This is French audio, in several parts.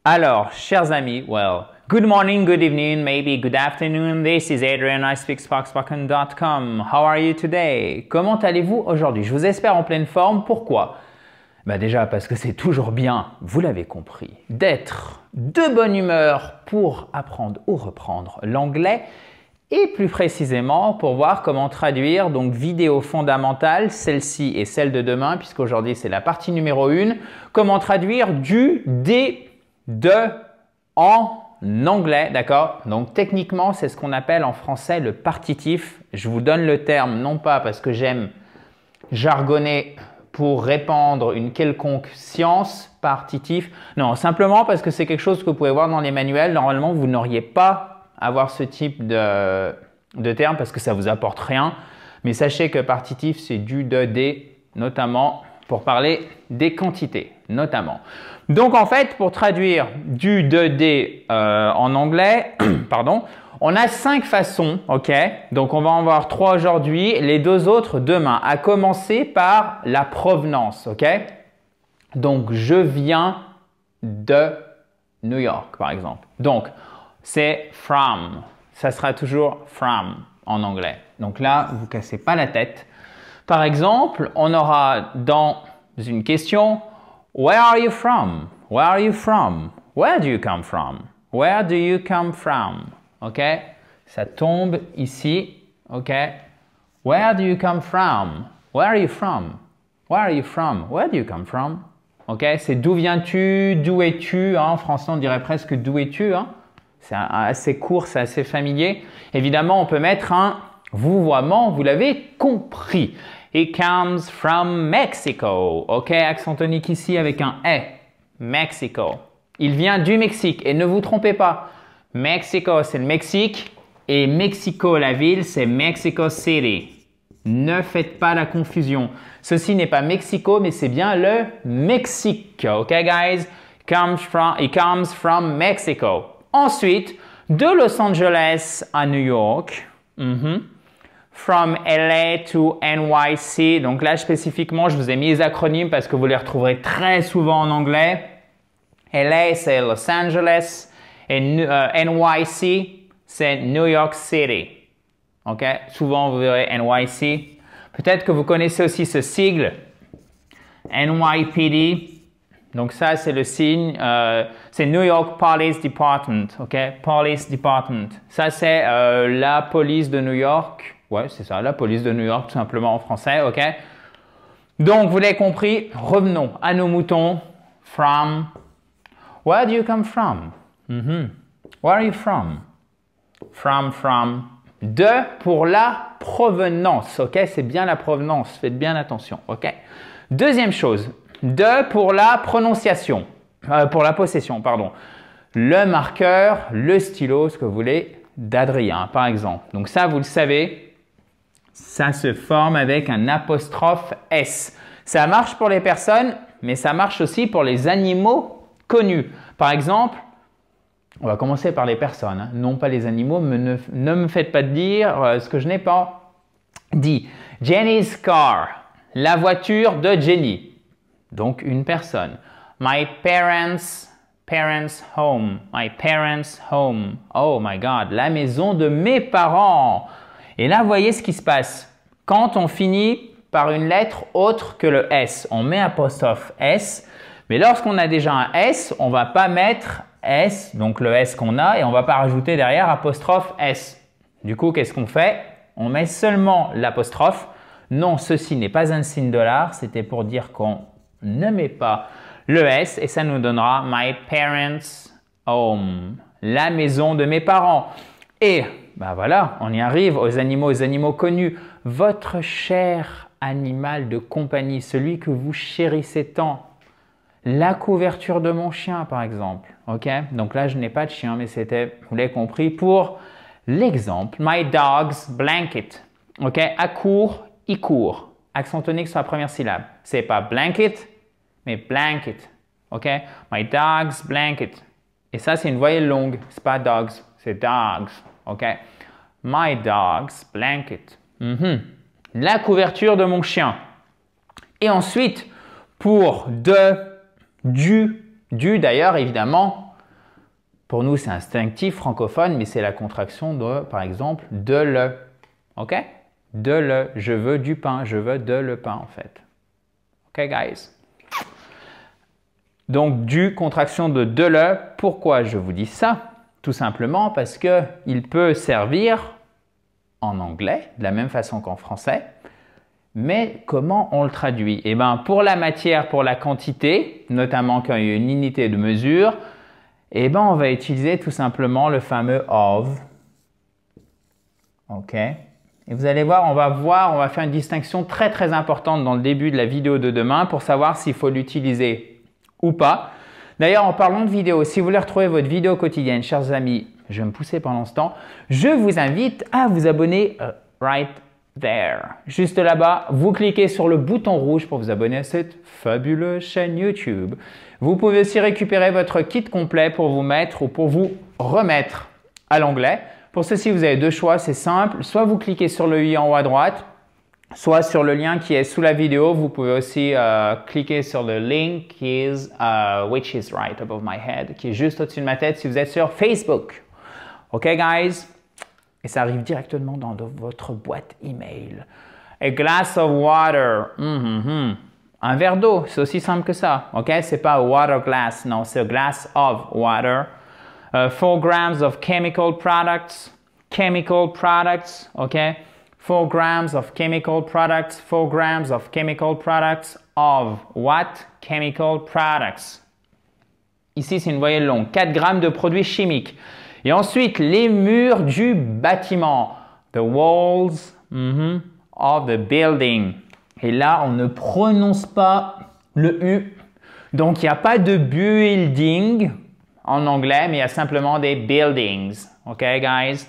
Alors, chers amis, good morning, good evening, maybe good afternoon. This is Adrian, I speak sparkspoken.com. How are you today? Comment allez-vous aujourd'hui? Je vous espère en pleine forme. Pourquoi? Déjà parce que c'est toujours bien, vous l'avez compris, d'être de bonne humeur pour apprendre ou reprendre l'anglais et plus précisément pour voir comment traduire donc vidéo fondamentale, celle-ci et celle de demain puisqu'aujourd'hui c'est la partie numéro 1, comment traduire du, des, de en anglais, d'accord? Donc techniquement c'est ce qu'on appelle en français le partitif. Je vous donne le terme non pas parce que j'aime jargonner pour répandre une quelconque science, partitif. Non, simplement parce que c'est quelque chose que vous pouvez voir dans les manuels. Normalement, vous n'auriez pas à avoir ce type de terme parce que ça ne vous apporte rien. Mais sachez que partitif, c'est du, de, des, notamment pour parler des quantités, notamment. Donc, en fait, pour traduire du, de, des en anglais, pardon, on a 5 façons, ok? Donc, on va en voir 3 aujourd'hui, les 2 autres demain, à commencer par la provenance, ok? Donc, je viens de New York, par exemple. Donc, c'est from. Ça sera toujours from en anglais. Donc là, vous ne cassez pas la tête. Par exemple, on aura dans une question, where are you from? Where are you from? Where do you come from? Where do you come from? Ok? Ça tombe ici. Ok? Where do you come from? Where are you from? Where are you from? Where do you come from? Ok? C'est d'où viens-tu? D'où es-tu? En français, on dirait presque d'où es-tu? C'est assez court, c'est assez familier. Évidemment, on peut mettre un vouvoiement, vous l'avez compris. He comes from Mexico. Ok? Accent tonique ici avec un « e ». Mexico. Il vient du Mexique. Et ne vous trompez pas. Mexico, c'est le Mexique et Mexico, la ville, c'est Mexico City. Ne faites pas la confusion. Ceci n'est pas Mexico, mais c'est bien le Mexique. Ok, guys? It comes from Mexico. Ensuite, de Los Angeles à New York. From LA to NYC. Donc là, spécifiquement, je vous ai mis les acronymes parce que vous les retrouverez très souvent en anglais. LA, c'est Los Angeles. Et NYC, c'est New York City. Ok? Souvent, vous verrez NYC. Peut-être que vous connaissez aussi ce sigle, NYPD. Donc ça, c'est le signe, c'est New York Police Department. Ok? Police Department. Ça, c'est la police de New York. Ouais, c'est ça, la police de New York, tout simplement en français. Ok? Donc, vous l'avez compris. Revenons à nos moutons. From. Where do you come from? Where are you from? From. De pour la provenance, ok? C'est bien la provenance, faites bien attention, ok? Deuxième chose, de pour la prononciation, pour la possession, pardon. Le marqueur, le stylo, ce que vous voulez, d'Adrien, par exemple. Donc ça, vous le savez, ça se forme avec un apostrophe S. Ça marche pour les personnes, mais ça marche aussi pour les animaux connus. Par exemple, on va commencer par les personnes, non pas les animaux. Ne me faites pas dire ce que je n'ai pas dit. Jenny's car, la voiture de Jenny. Donc une personne. My parents' home. My parents' home. Oh my God, la maison de mes parents. Et là, vous voyez ce qui se passe. Quand on finit par une lettre autre que le S, on met apostrophe S. Mais lorsqu'on a déjà un S, on ne va pas mettre S, donc le S qu'on a, et on ne va pas rajouter derrière apostrophe S. Du coup, qu'est-ce qu'on fait? On met seulement l'apostrophe. Non, ceci n'est pas un signe $, c'était pour dire qu'on ne met pas le S et ça nous donnera My parents' home, la maison de mes parents. Et voilà, on y arrive aux animaux connus. Votre cher animal de compagnie, celui que vous chérissez tant. La couverture de mon chien, par exemple. Ok? Donc là, je n'ai pas de chien, mais c'était, vous l'avez compris, pour l'exemple. My dog's blanket. Ok? À court, il court. Accent tonique sur la première syllabe. C'est pas blanket, mais blanket. Ok? My dog's blanket. Et ça, c'est une voyelle longue. C'est pas dogs, c'est dogs. Ok? My dog's blanket. La couverture de mon chien. Et ensuite, pour de, du d'ailleurs, évidemment, Pour nous, c'est instinctif francophone, mais c'est la contraction de, par exemple, de le. OK? De le. Je veux du pain. Je veux de le pain, en fait. OK, guys? Donc, du, contraction de le. Pourquoi je vous dis ça? Tout simplement parce qu'il peut servir en anglais, de la même façon qu'en français. Mais comment on le traduit? Eh bien, pour la matière, pour la quantité, notamment quand il y a une unité de mesure, eh bien, on va utiliser tout simplement le fameux of. OK? Et vous allez voir, on va faire une distinction très très importante dans le début de la vidéo de demain pour savoir s'il faut l'utiliser ou pas. D'ailleurs, en parlant de vidéo, si vous voulez retrouver votre vidéo quotidienne, chers amis, je vais me pousser pendant ce temps, je vous invite à vous abonner right there. Juste là-bas, vous cliquez sur le bouton rouge pour vous abonner à cette fabuleuse chaîne YouTube. Vous pouvez aussi récupérer votre kit complet pour vous mettre ou pour vous remettre à l'anglais. Pour ceci, vous avez deux choix, c'est simple. Soit vous cliquez sur le i en haut à droite, soit sur le lien qui est sous la vidéo. Vous pouvez aussi cliquer sur le link which is right above my head, qui est juste au-dessus de ma tête si vous êtes sur Facebook. OK, guys? Et ça arrive directement dans votre boîte email. A glass of water. Un verre d'eau, c'est aussi simple que ça. OK? C'est pas a water glass, non, c'est a glass of water. 4 grams of chemical products. Chemical products, OK? 4 grams of chemical products. 4 grams of chemical products of what? Chemical products. Ici, c'est une voyelle longue. 4 grammes de produits chimiques. Et ensuite, les murs du bâtiment. The walls of the building. Et là, on ne prononce pas le U. Donc, il n'y a pas de building en anglais, mais il y a simplement des buildings. OK, guys?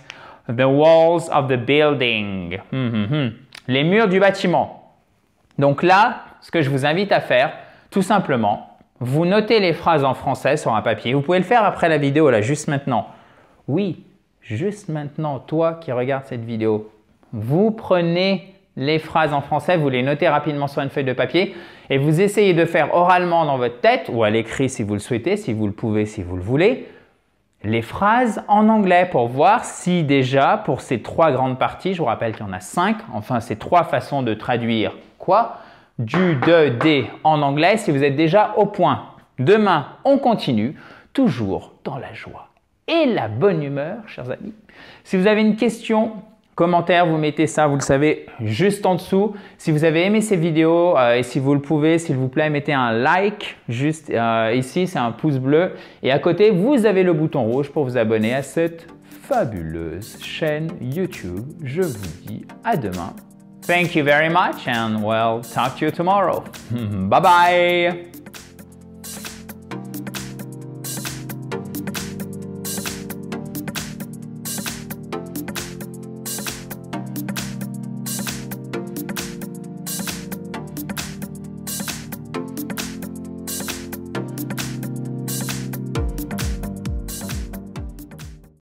The walls of the building. Les murs du bâtiment. Donc là, ce que je vous invite à faire, tout simplement, vous notez les phrases en français sur un papier. Vous pouvez le faire après la vidéo, là, juste maintenant. Oui, juste maintenant, toi qui regardes cette vidéo, vous prenez les phrases en français, vous les notez rapidement sur une feuille de papier et vous essayez de faire oralement dans votre tête ou à l'écrit si vous le souhaitez, si vous le pouvez, si vous le voulez, les phrases en anglais pour voir si déjà pour ces 3 grandes parties, je vous rappelle qu'il y en a 5, enfin ces 3 façons de traduire quoi? Du, de, des en anglais, si vous êtes déjà au point. Demain, on continue, toujours dans la joie et la bonne humeur, chers amis. Si vous avez une question, commentaire, vous mettez ça, vous le savez, juste en dessous. Si vous avez aimé ces vidéos et si vous le pouvez, s'il vous plaît, mettez un like juste ici, c'est un pouce bleu. Et à côté, vous avez le bouton rouge pour vous abonner à cette fabuleuse chaîne YouTube. Je vous dis à demain. Thank you very much and well, talk to you tomorrow. Bye bye!